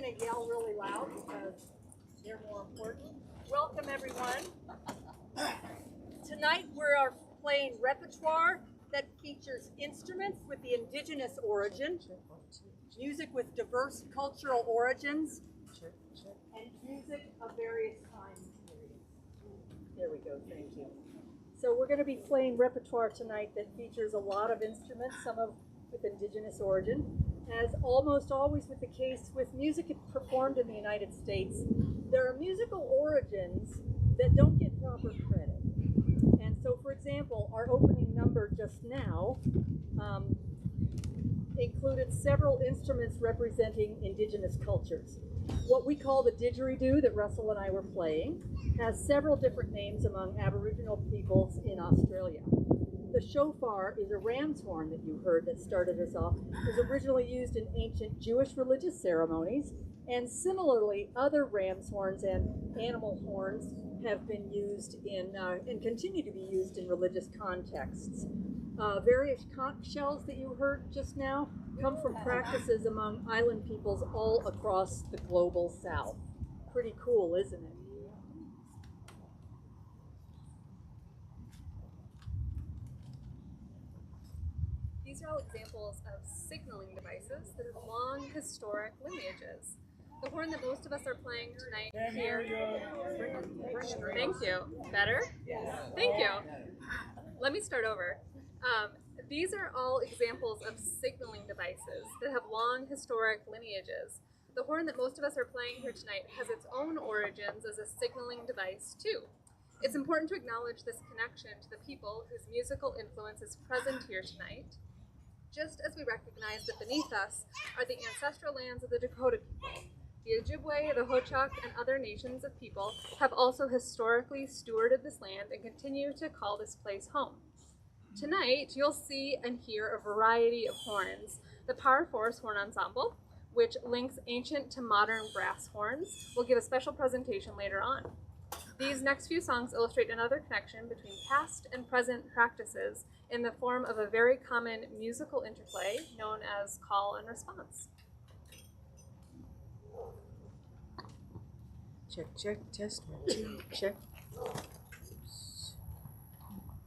going to yell really loud because they're more important. Welcome, everyone. Tonight we're playing repertoire that features instruments with the indigenous origin, music with diverse cultural origins, and music of various time periods. There we go, thank you. So we're going to be playing repertoire tonight that features a lot of instruments, some of with indigenous origin. As almost always with the case with music performed in the United States, there are musical origins that don't get proper credit. And so, for example, our opening number just now included several instruments representing indigenous cultures. What we call the didgeridoo that Russell and I were playing has several different names among Aboriginal peoples in Australia. The shofar is a ram's horn that you heard that started us off. It was originally used in ancient Jewish religious ceremonies, and similarly, other ram's horns and animal horns have been used in and continue to be used in religious contexts. Various conch shells that you heard just now come from practices among island peoples all across the global south. Pretty cool, isn't it? These are all examples of signaling devices that have long historic lineages. The horn that most of us are playing tonight here. Thank you. Better? Thank you. Let me start over. These are all examples of signaling devices that have long historic lineages. The horn that most of us are playing here tonight has its own origins as a signaling device too. It's important to acknowledge this connection to the people whose musical influence is present here tonight, just as we recognize that beneath us are the ancestral lands of the Dakota people. The Ojibwe, the Ho-Chunk, and other nations of people have also historically stewarded this land and continue to call this place home. Tonight, you'll see and hear a variety of horns. The Power Force Horn Ensemble, which links ancient to modern brass horns, will give a special presentation later on. These next few songs illustrate another connection between past and present practices in the form of a very common musical interplay known as call and response. Check, check, test, 1, 2, check. Oops.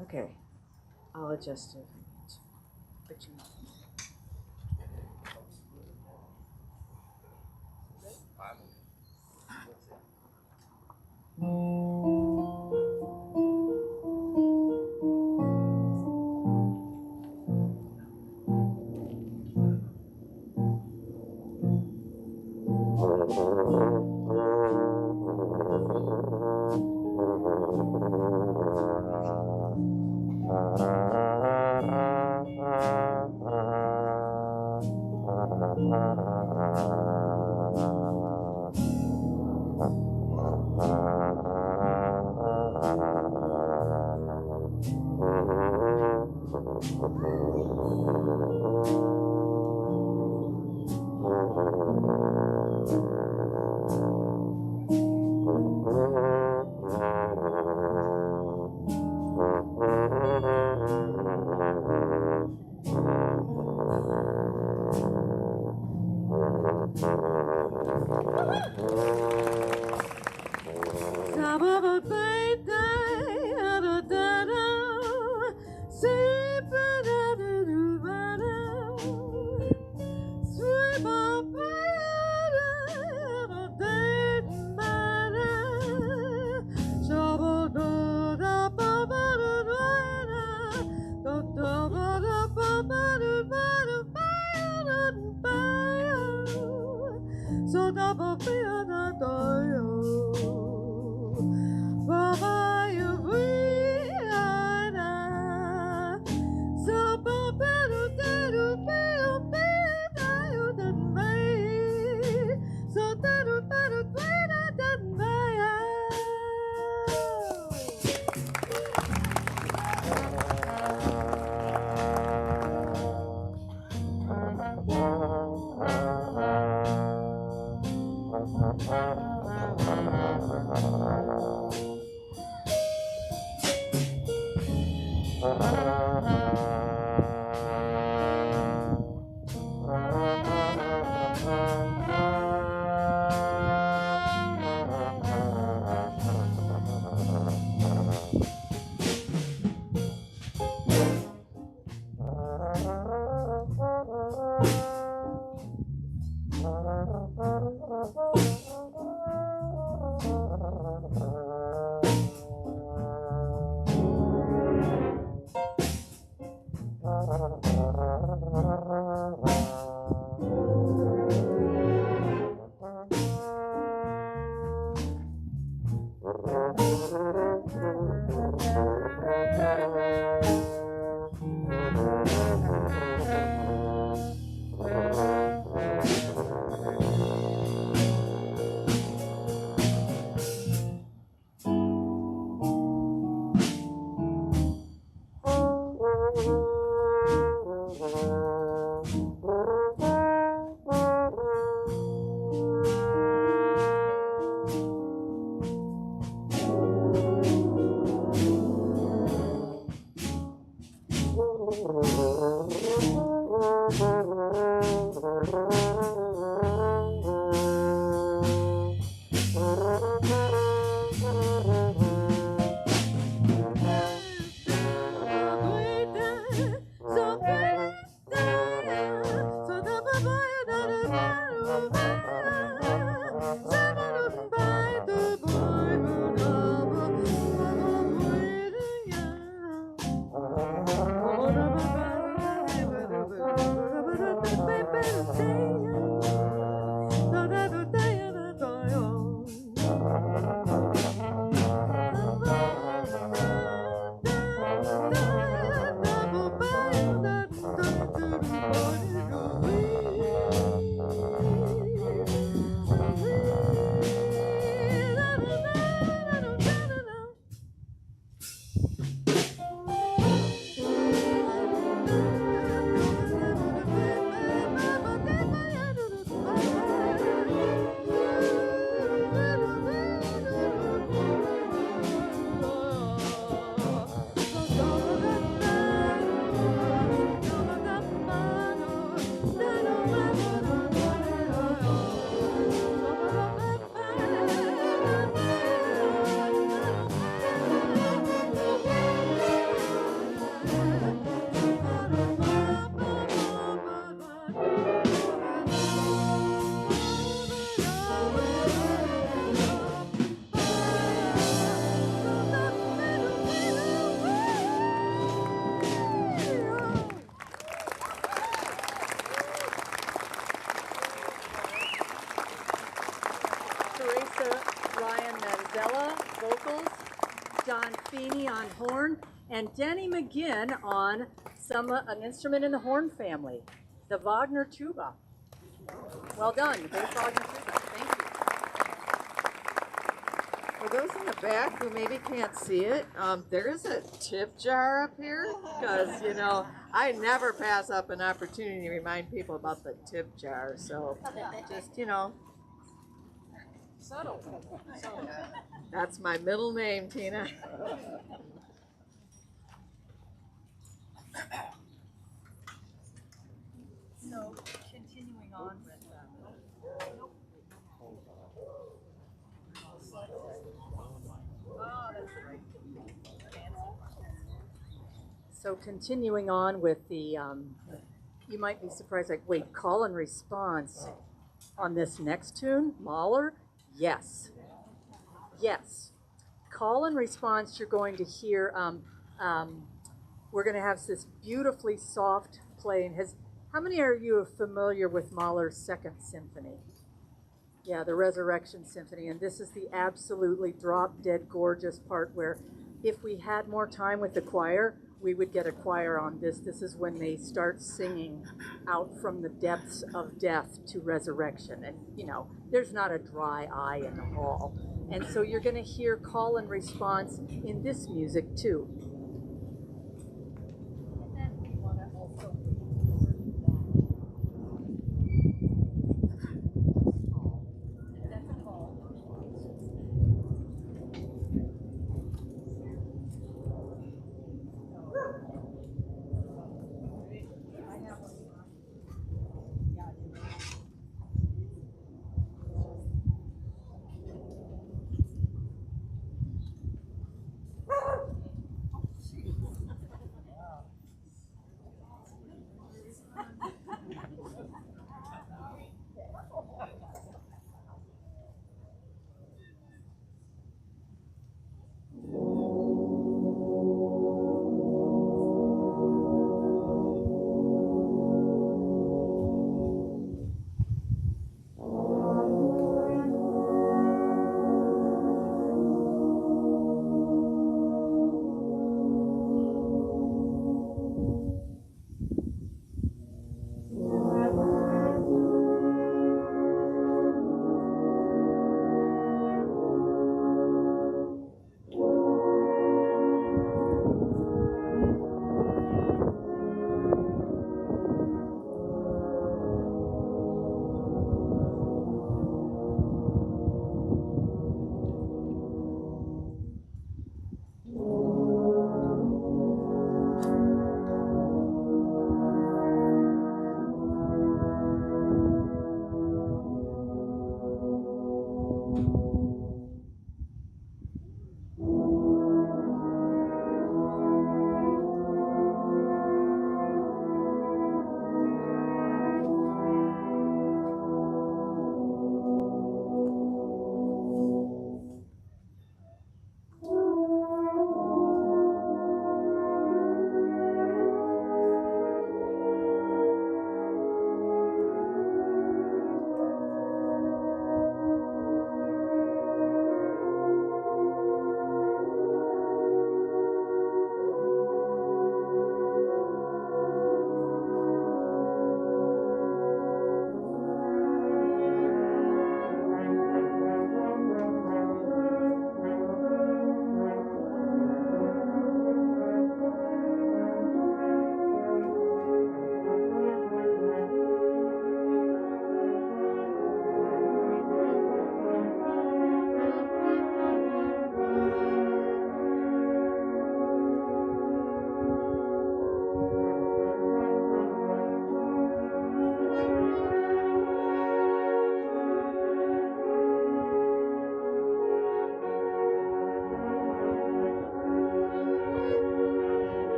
Okay, I'll adjust it. But you vocals, Don Feeney on horn, and Denny McGinn on an instrument in the horn family, the Wagner tuba. Well done, the bass Wagner tuba. Thank you. For those in the back who maybe can't see it, there is a tip jar up here because, you know, I never pass up an opportunity to remind people about the tip jar. So just, you know. Subtle. That's my middle name, Tina. So, continuing on with the, you might be surprised, like, wait, call and response on this next tune, Mahler? Yes. Yes. Call and response, you're going to hear, we're going to have this beautifully soft playing. How many are you familiar with Mahler's Second Symphony? Yeah, the Resurrection Symphony. And this is the absolutely drop-dead gorgeous part where if we had more time with the choir, we would get a choir on this. This is when they start singing out from the depths of death to resurrection. And, you know, there's not a dry eye in the hall. And so you're going to hear call and response in this music, too.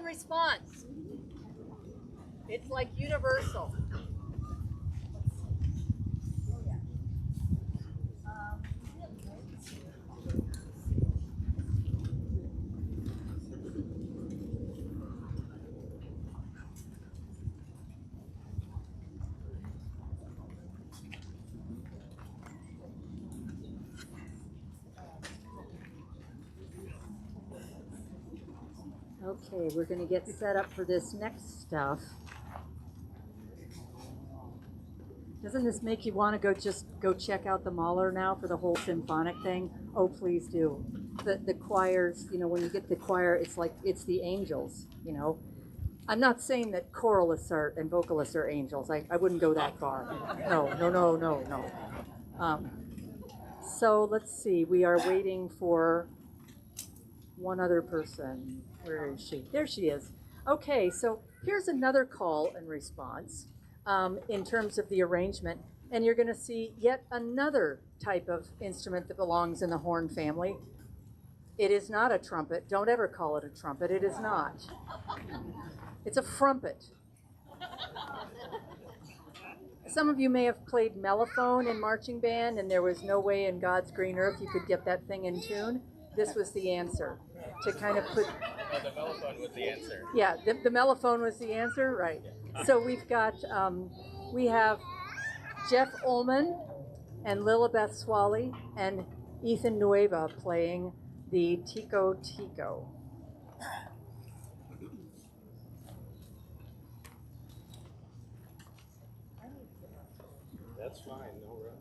response. It's like universal. Okay, we're going to get set up for this next stuff. Doesn't this make you want to go check out the Mahler now for the whole symphonic thing? Oh, please do. The choirs, you know, when you get the choir, it's like it's the angels, you know. I'm not saying that choralists are and vocalists are angels. I wouldn't go that far. No. So let's see. We are waiting for one other person. Where is she? There she is. Okay, so here's another call and response in terms of the arrangement. And you're going to see yet another type of instrument that belongs in the horn family. It is not a trumpet. Don't ever call it a trumpet. It is not. It's a frumpet. Some of you may have played mellophone in marching band, and there was no way in God's green earth you could get that thing in tune. This was the answer to kind of put. Oh, the mellophone was the answer. Yeah, the mellophone was the answer, right? So we've got we have Jeff Ullman and Lilibeth Swally and Ethan Nueva playing the Tico Tico. That's fine, no rush.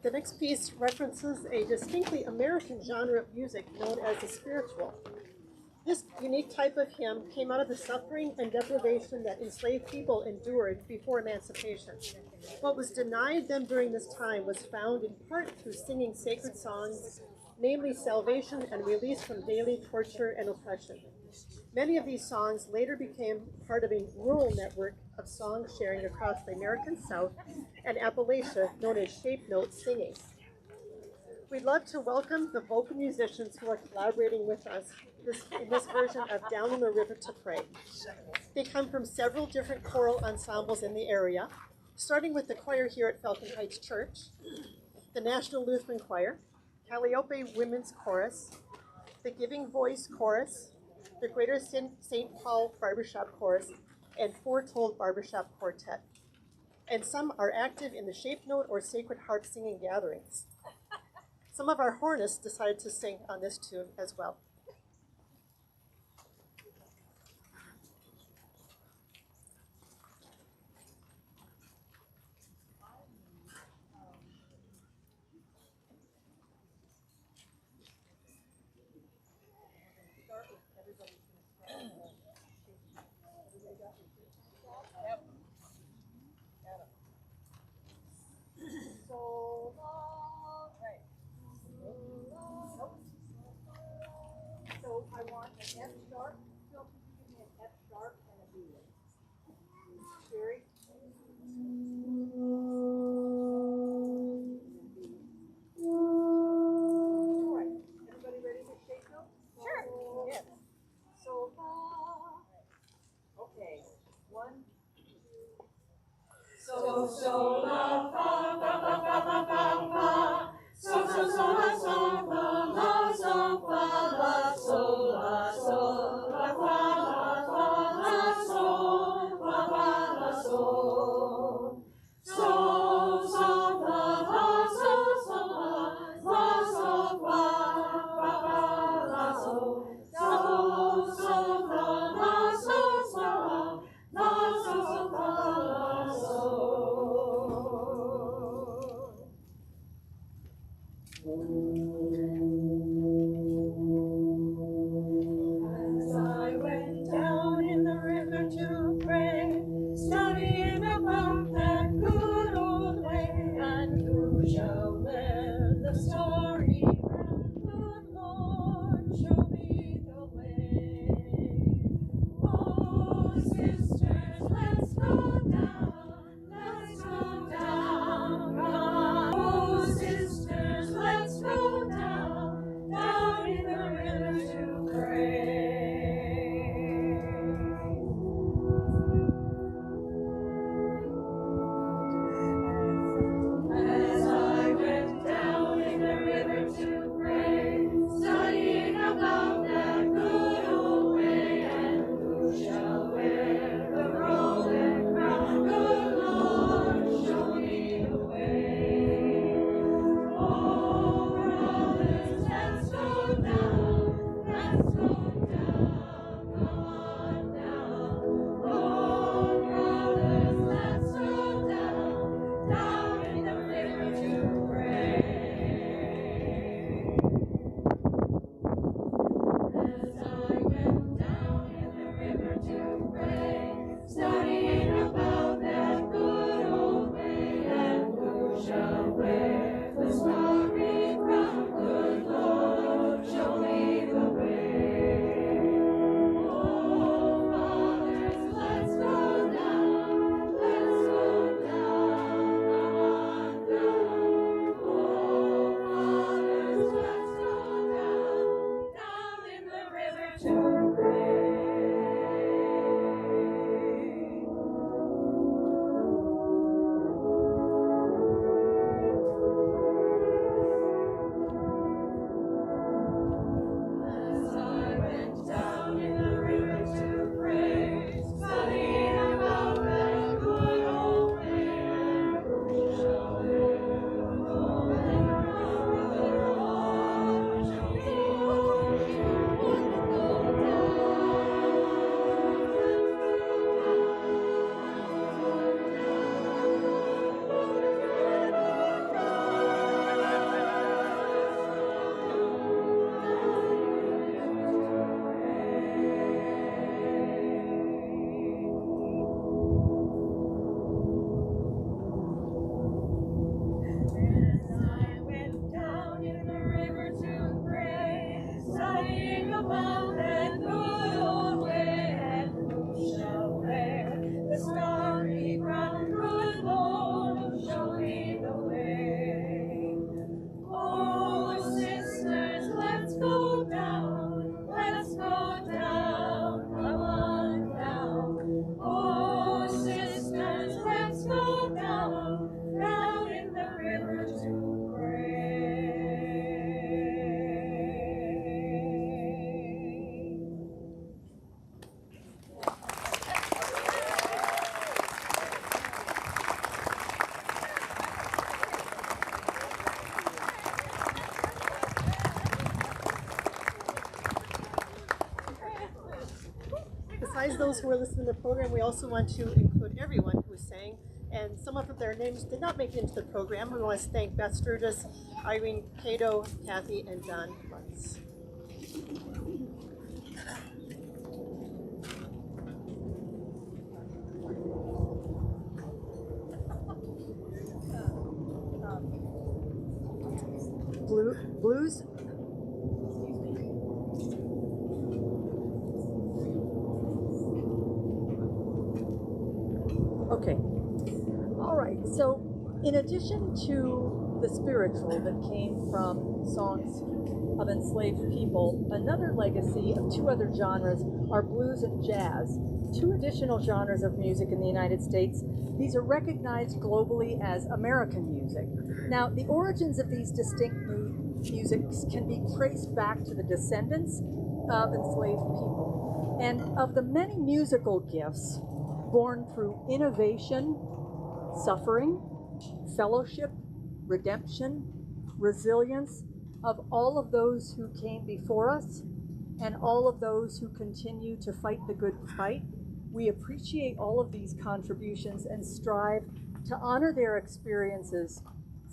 The next piece references a distinctly American genre of music known as the spiritual. This unique type of hymn came out of the suffering and deprivation that enslaved people endured before emancipation. What was denied them during this time was found in part through singing sacred songs, namely salvation and release from daily torture and oppression. Many of these songs later became part of a rural network of song sharing across the American South and Appalachia known as shape note singing. We'd love to welcome the vocal musicians who are collaborating with us in this version of Down on the River to Pray. They come from several different choral ensembles in the area, starting with the choir here at Falcon Heights Church, the National Lutheran Choir, Calliope Women's Chorus, the Giving Voice Chorus, the Greater St. Paul Barbershop Chorus, and Foretold Barbershop Quartet. And some are active in the shape note or sacred harp singing gatherings. Some of our hornists decided to sing on this tune as well. So I want an F sharp. Phil, can you give me an F sharp and a B? Jerry? All right. Everybody ready for shape note? Sure. Yes. So fa. Okay. 1, 2. So la fa fa fa fa fa fa fa. So la so fa la so fa la so la so la fa la so fa la so. So fa la so la so fa la so. So fa la so la so fa la so. besides those who are listening to the program, we also want to include everyone who sang, and some of their names did not make it into the program. We want to thank Beth Sturgis, Irene Cato, Kathy, and Don Lutz. Blues. Okay. All right. So, in addition to the spiritual that came from songs of enslaved people, another legacy of two other genres are blues and jazz, two additional genres of music in the United States. These are recognized globally as American music. Now, the origins of these distinct musics can be traced back to the descendants of enslaved people. And of the many musical gifts born through innovation, suffering, fellowship, redemption, resilience, of all of those who came before us and all of those who continue to fight the good fight, we appreciate all of these contributions and strive to honor their experiences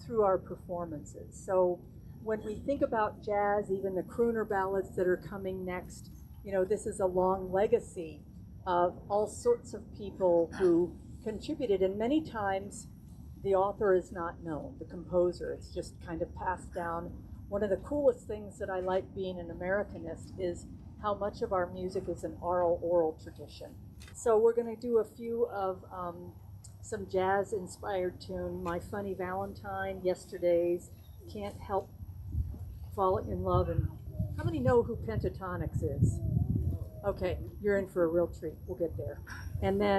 through our performances. So when we think about jazz, even the crooner ballads that are coming next, you know, this is a long legacy of all sorts of people who contributed, and many times the author is not known, the composer. It's just kind of passed down. One of the coolest things that I like being an Americanist is how much of our music is an oral tradition. So we're going to do a few of some jazz-inspired tune, My Funny Valentine, Yesterday's, Can't Help Falling in Love, and how many know who Pentatonics is? Okay, you're in for a real treat. We'll get there. And then